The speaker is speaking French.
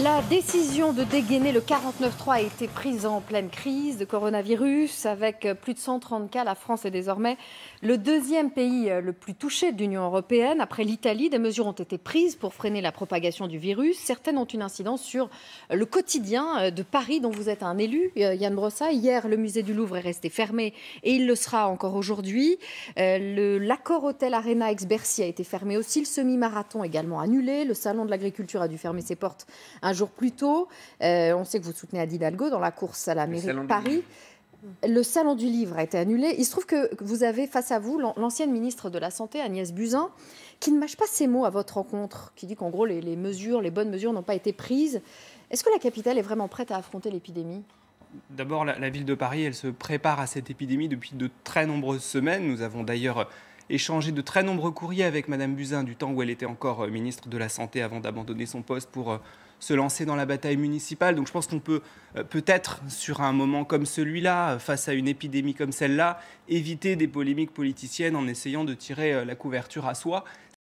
La décision de dégainer le 49.3 a été prise en pleine crise de coronavirus. Avec plus de 130 cas, la France est désormais le deuxième pays le plus touché de l'Union européenne. Après l'Italie, des mesures ont été prises pour freiner la propagation du virus. Certaines ont une incidence sur le quotidien de Paris, dont vous êtes un élu, Yann Brossa. Hier, le musée du Louvre est resté fermé et il le sera encore aujourd'hui. L'Accor Hôtel Arena ex-Bercy a été fermé aussi. Le semi-marathon également annulé. Le salon de l'agriculture a dû fermer ses portes un jour plus tôt. On sait que vous soutenez Anne Hidalgo dans la course à la mairie de Paris. Le salon du livre a été annulé. Il se trouve que vous avez face à vous l'ancienne ministre de la Santé, Agnès Buzyn, qui ne mâche pas ses mots à votre rencontre, qui dit qu'en gros, les bonnes mesures n'ont pas été prises. Est-ce que la capitale est vraiment prête à affronter l'épidémie ? D'abord, la ville de Paris, elle se prépare à cette épidémie depuis de très nombreuses semaines. Nous avons d'ailleurs échangé de très nombreux courriers avec Madame Buzyn du temps où elle était encore ministre de la Santé avant d'abandonner son poste pour se lancer dans la bataille municipale. Donc je pense qu'on peut peut-être, sur un moment comme celui-là, face à une épidémie comme celle-là, éviter des polémiques politiciennes en essayant de tirer la couverture à soi.